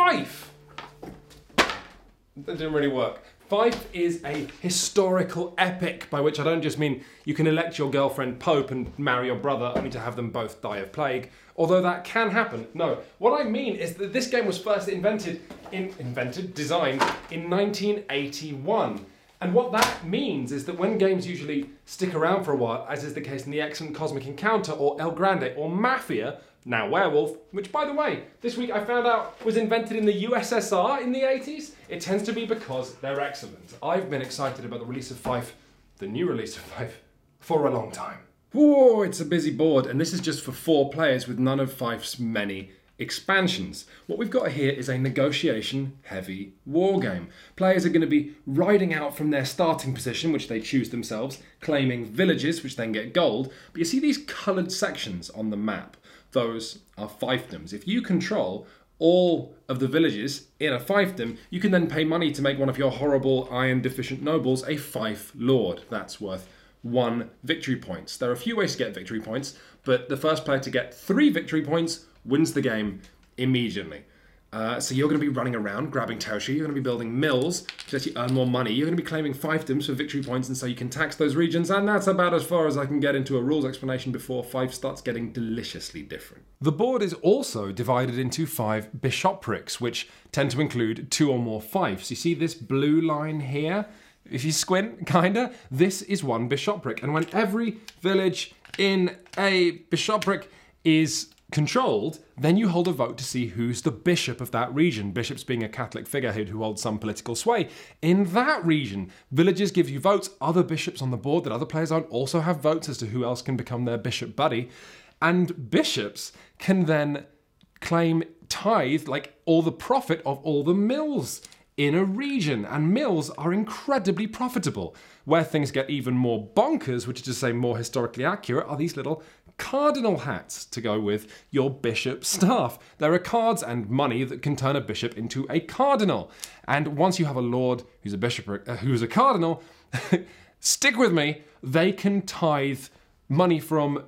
Fief! That didn't really work. Fief is a historical epic, by which I don't just mean you can elect your girlfriend Pope and marry your brother only to have them both die of plague, although that can happen. No, what I mean is that this game was first designed in 1981. And what that means is that when games usually stick around for a while, as is the case in the excellent Cosmic Encounter or El Grande or Mafia, now Werewolf, which by the way, this week I found out was invented in the USSR in the 80s, it tends to be because they're excellent. I've been excited about the release of Fief, the new release of Fief, for a long time. Whoa, it's a busy board, and this is just for 4 players with none of Fief's many expansions. What we've got here is a negotiation-heavy war game. Players are going to be riding out from their starting position, which they choose themselves, claiming villages, which then get gold. But you see these coloured sections on the map? Those are fiefdoms. If you control all of the villages in a fiefdom, you can then pay money to make one of your horrible iron-deficient nobles a fief lord. That's worth 1 victory points. There are a few ways to get victory points, but the first player to get 3 victory points wins the game immediately. So you're going to be running around, grabbing territory, you're going to be building mills to let you earn more money, you're going to be claiming fiefdoms for victory points, and so you can tax those regions, and that's about as far as I can get into a rules explanation before Fief starts getting deliciously different. The board is also divided into 5 bishoprics, which tend to include 2 or more fiefs. You see this blue line here? If you squint, kinda, this is 1 bishopric, and when every village in a bishopric is controlled, then you hold a vote to see who's the bishop of that region, bishops being a Catholic figurehead who holds some political sway. In that region, villages give you votes, other bishops on the board that other players own also have votes as to who else can become their bishop buddy, and bishops can then claim tithe, like all the profit of all the mills in a region, and mills are incredibly profitable. Where things get even more bonkers, which is to say more historically accurate, are these little Cardinal Hats to go with your bishop staff. There are cards and money that can turn a bishop into a cardinal. And once you have a lord who's a bishop, who's a cardinal, stick with me, they can tithe money from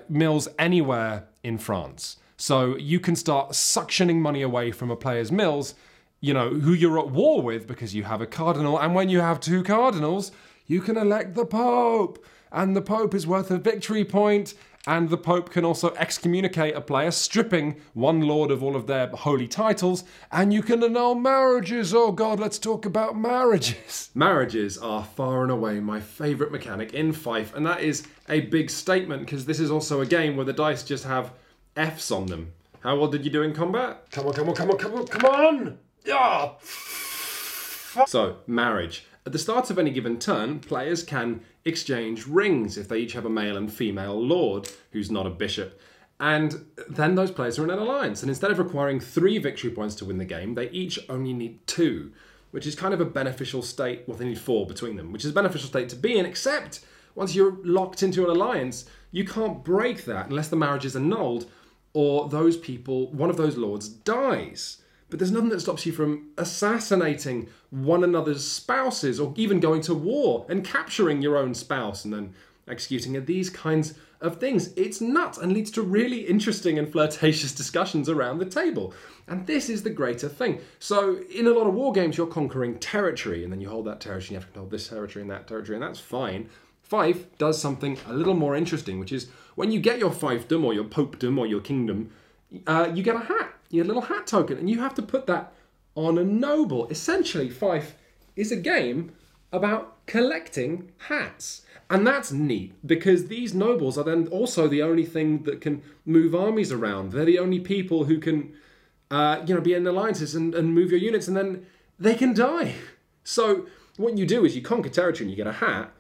mills anywhere in France. So you can start suctioning money away from a player's mills, you know, who you're at war with because you have a cardinal. And when you have 2 cardinals, you can elect the Pope. And the Pope is worth a victory point. And the Pope can also excommunicate a player, stripping one lord of all of their holy titles, and you can annul marriages. Oh God, let's talk about marriages. Marriages are far and away my favourite mechanic in Fief, and that is a big statement, because this is also a game where the dice just have Fs on them. How well did you do in combat? Come on! Yeah. So, marriage. At the start of any given turn, players can exchange rings if they each have a male and female lord who's not a bishop. And then those players are in an alliance. And instead of requiring 3 victory points to win the game, they each only need 2, which is kind of a beneficial state. Well, they need 4 between them, which is a beneficial state to be in, except once you're locked into an alliance, you can't break that unless the marriage is annulled or those people, one of those lords dies. But there's nothing that stops you from assassinating one another's spouses or even going to war and capturing your own spouse and then executing it. These kinds of things. It's nuts and leads to really interesting and flirtatious discussions around the table. And this is the greater thing. So in a lot of war games, you're conquering territory, and then you hold that territory, and you have to control this territory and that territory, and that's fine. Fief does something a little more interesting, which is when you get your fiefdom or your popedom or your kingdom, you get a hat. You get a little hat token, and you have to put that on a noble. Essentially, Fief is a game about collecting hats. And that's neat, because these nobles are then also the only thing that can move armies around. They're the only people who can, be in alliances and move your units, and then they can die. So what you do is you conquer territory and you get a hat,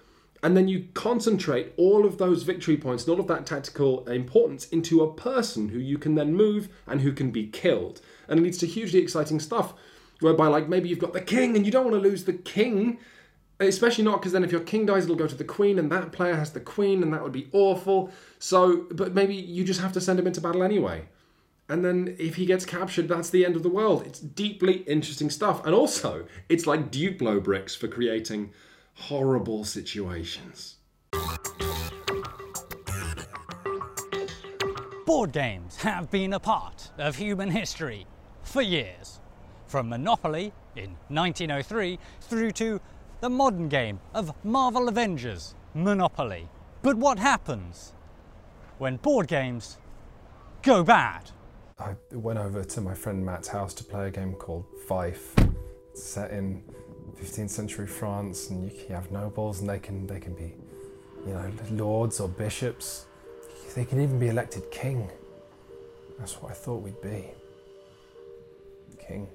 and then you concentrate all of those victory points and all of that tactical importance into a person who you can then move and who can be killed. And it leads to hugely exciting stuff, whereby like maybe you've got the king and you don't want to lose the king, especially not because then if your king dies, it'll go to the queen and that player has the queen and that would be awful. So, but maybe you just have to send him into battle anyway. And then if he gets captured, that's the end of the world. It's deeply interesting stuff. And also, it's like Duplo bricks for creating horrible situations. Board games have been a part of human history for years. from Monopoly in 1903 through to the modern game of Marvel Avengers, Monopoly. But what happens when board games go bad? I went over to my friend Matt's house to play a game called Fief. It's set in 15th century France, and you have nobles, and they can be, you know, lords or bishops. They can even be elected king. That's what I thought we'd be. Kings.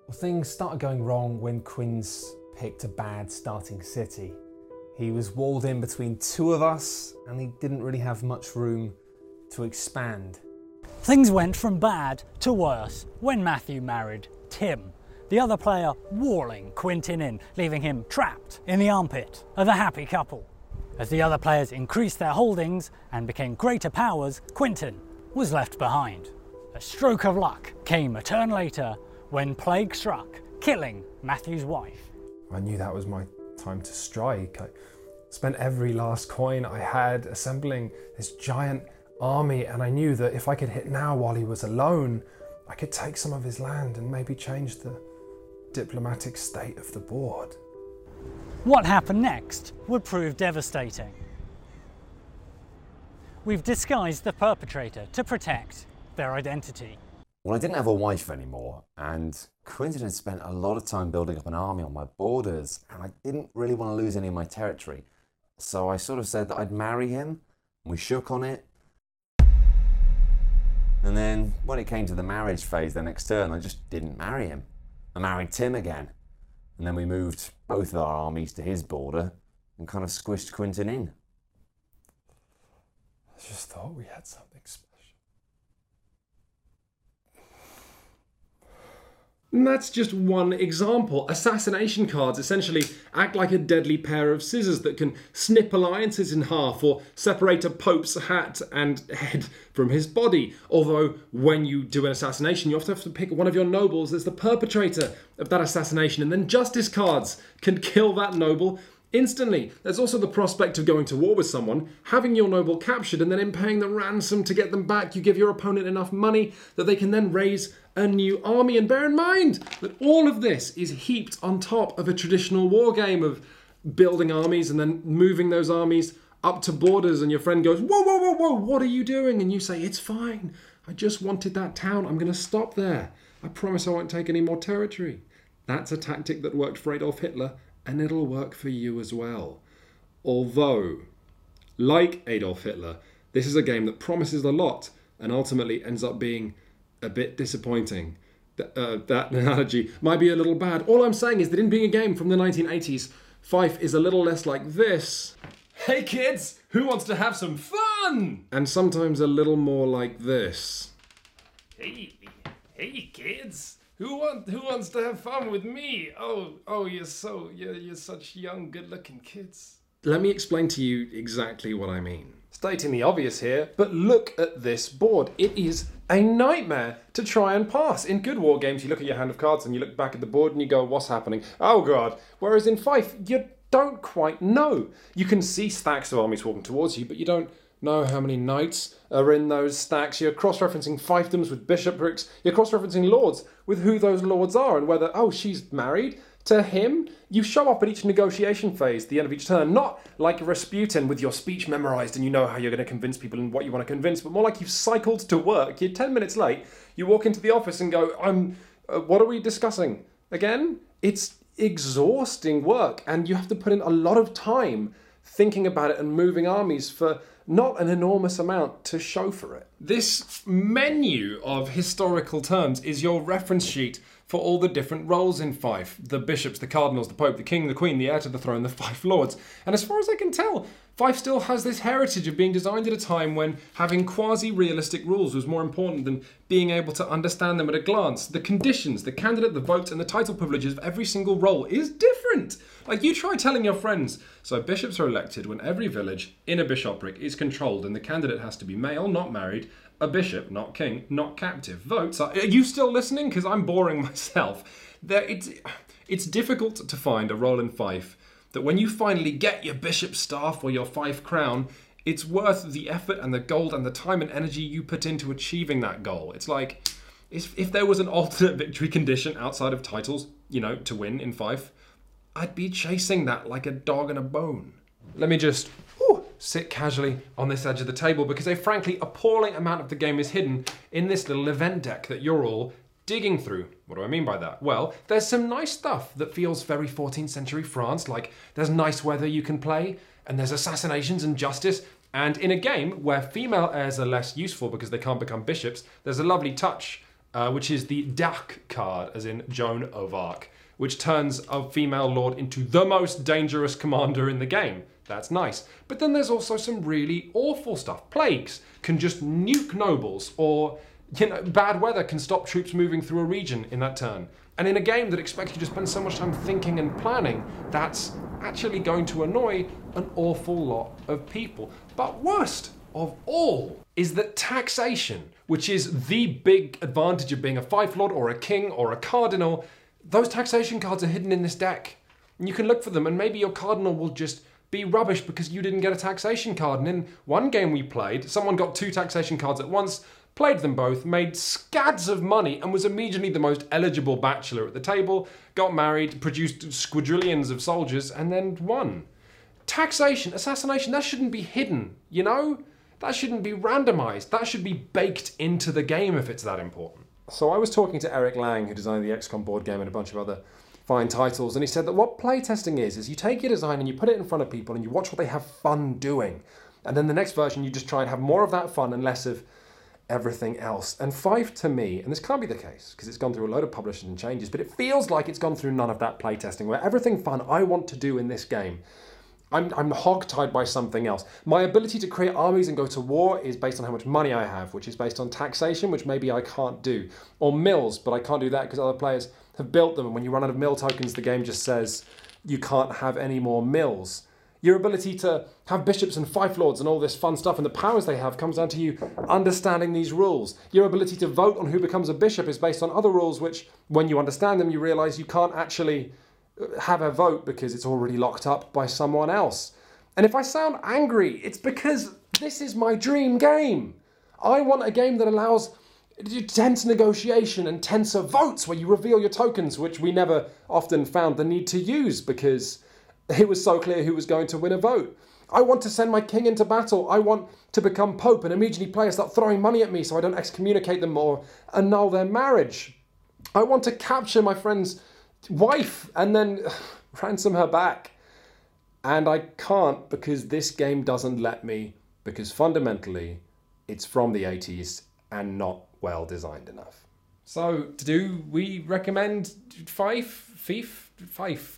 Well, things started going wrong when Quinns picked a bad starting city. He was walled in between two of us, and he didn't really have much room to expand. Things went from bad to worse when Matthew married Tim, the other player walling Quintin in, leaving him trapped in the armpit of a happy couple. As the other players increased their holdings and became greater powers, Quintin was left behind. A stroke of luck came a turn later when plague struck, killing Matthew's wife. I knew that was my time to strike. I spent every last coin I had assembling this giant army, and I knew that if I could hit now while he was alone, I could take some of his land and maybe change the diplomatic state of the board. What happened next would prove devastating. We've disguised the perpetrator to protect their identity. Well, I didn't have a wife anymore, and Quintin had spent a lot of time building up an army on my borders, and I didn't really want to lose any of my territory. So I sort of said that I'd marry him, and we shook on it. And then when it came to the marriage phase the next turn, I just didn't marry him. I married Tim again. And then we moved both of our armies to his border and kind of squished Quintin in. I just thought we had something special. And that's just one example. Assassination cards essentially act like a deadly pair of scissors that can snip alliances in half or separate a pope's hat and head from his body. Although when you do an assassination, you often have to pick one of your nobles as the perpetrator of that assassination, and then justice cards can kill that noble instantly. There's also the prospect of going to war with someone, having your noble captured, and then in paying the ransom to get them back, you give your opponent enough money that they can then raise a new army. And bear in mind that all of this is heaped on top of a traditional war game of building armies and then moving those armies up to borders, and your friend goes, whoa, whoa, whoa, whoa, what are you doing? And you say, it's fine. I just wanted that town. I'm going to stop there. I promise I won't take any more territory. That's a tactic that worked for Adolf Hitler, and it'll work for you as well. Although, like Adolf Hitler, this is a game that promises a lot and ultimately ends up being a bit disappointing. That analogy might be a little bad. All I'm saying is that in being a game from the 1980s, Fief is a little less like this. Hey kids, who wants to have some fun? And sometimes a little more like this. Hey kids. Who wants to have fun with me? Oh, you're such young, good-looking kids. Let me explain to you exactly what I mean. Stating the obvious here, but look at this board. It is a nightmare to try and pass. In good war games, you look at your hand of cards and you look back at the board and you go, what's happening? Oh God. Whereas in Fief, you don't quite know. You can see stacks of armies walking towards you, but you don't know how many knights are in those stacks. You're cross-referencing fiefdoms with bishoprics. You're cross-referencing lords with who those lords are and whether, oh, she's married to him. You show up at each negotiation phase, the end of each turn, not like Rasputin with your speech memorized and you know how you're going to convince people and what you want to convince, but more like you've cycled to work, you're 10 minutes late, you walk into the office and go, what are we discussing? Again, it's exhausting work and you have to put in a lot of time thinking about it and moving armies for not an enormous amount to show for it. This menu of historical terms is your reference sheet for all the different roles in Fief. The bishops, the cardinals, the pope, the king, the queen, the heir to the throne, the five lords. And as far as I can tell, Fief still has this heritage of being designed at a time when having quasi-realistic rules was more important than being able to understand them at a glance. The conditions, the candidate, the vote, and the title privileges of every single role is different. Like, you try telling your friends, so bishops are elected when every village in a bishopric is controlled and the candidate has to be male, not married, a bishop, not king, not captive. Votes are you still listening? Because I'm boring myself. It's difficult to find a role in Fief that when you finally get your bishop staff or your Fief crown, it's worth the effort and the gold and the time and energy you put into achieving that goal. It's If there was an alternate victory condition outside of titles, to win in Fief, I'd be chasing that like a dog and a bone. Let me just sit casually on this edge of the table because a frankly appalling amount of the game is hidden in this little event deck that you're all digging through. What do I mean by that? Well, there's some nice stuff that feels very 14th century France, like there's nice weather you can play, and there's assassinations and justice, and in a game where female heirs are less useful because they can't become bishops, there's a lovely touch, which is the Dark card, as in Joan of Arc, which turns a female lord into the most dangerous commander in the game. That's nice. But then there's also some really awful stuff. Plagues can just nuke nobles, or bad weather can stop troops moving through a region in that turn. And in a game that expects you to spend so much time thinking and planning, that's actually going to annoy an awful lot of people. But worst of all is that taxation, which is the big advantage of being a Fief Lord or a king or a cardinal, those taxation cards are hidden in this deck. And you can look for them, and maybe your cardinal will just be rubbish because you didn't get a taxation card. And in one game we played, someone got 2 taxation cards at once, played them both, made scads of money, and was immediately the most eligible bachelor at the table, got married, produced squadrillions of soldiers, and then won. Taxation, assassination, that shouldn't be hidden, That shouldn't be randomized. That should be baked into the game if it's that important. So I was talking to Eric Lang, who designed the XCOM board game and a bunch of other fine titles, and he said that what playtesting is you take your design and you put it in front of people and you watch what they have fun doing. And then the next version you just try and have more of that fun and less of everything else. And Fief, to me, and this can't be the case because it's gone through a load of publishing and changes, but it feels like it's gone through none of that playtesting, where everything fun I want to do in this game, I'm hog-tied by something else. My ability to create armies and go to war is based on how much money I have, which is based on taxation, which maybe I can't do. Or mills, but I can't do that because other players have built them, and when you run out of mill tokens, the game just says you can't have any more mills. Your ability to have bishops and Fief Lords and all this fun stuff and the powers they have comes down to you understanding these rules. Your ability to vote on who becomes a bishop is based on other rules, which, when you understand them, you realise you can't actually have a vote because it's already locked up by someone else. And if I sound angry, it's because this is my dream game. I want a game that allows tense negotiation and tenser votes where you reveal your tokens, which we never often found the need to use because it was so clear who was going to win a vote. I want to send my king into battle. I want to become pope and immediately players start throwing money at me so I don't excommunicate them or annul their marriage. I want to capture my friend's wife and then ransom her back. And I can't because this game doesn't let me, because fundamentally it's from the 80s and not well designed enough. So, do we recommend Fief?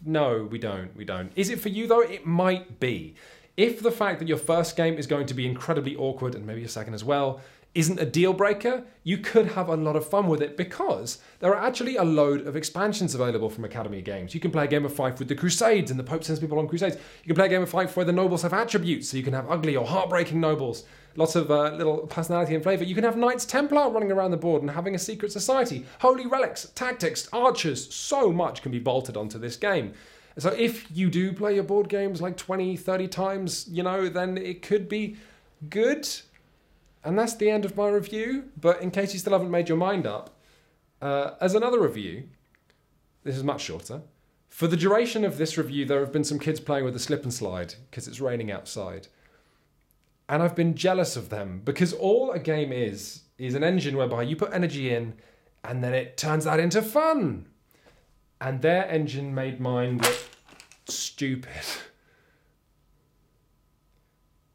No, we don't. Is it for you though? It might be. If the fact that your first game is going to be incredibly awkward, and maybe your second as well, isn't a deal breaker, you could have a lot of fun with it because there are actually a load of expansions available from Academy Games. You can play a game of Fief with the Crusades and the Pope sends people on Crusades. You can play a game of Fief where the nobles have attributes, so you can have ugly or heartbreaking nobles. Lots of little personality and flavour. You can have Knights Templar running around the board and having a secret society. Holy relics, tactics, archers, so much can be bolted onto this game. So if you do play your board games like 20, 30 times, then it could be good. And that's the end of my review. But in case you still haven't made your mind up, as another review, this is much shorter. For the duration of this review, there have been some kids playing with a slip and slide because it's raining outside. And I've been jealous of them because all a game is an engine whereby you put energy in and then it turns that into fun. And their engine made mine look stupid.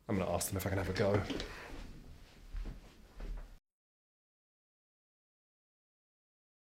I'm going to ask them if I can have a go.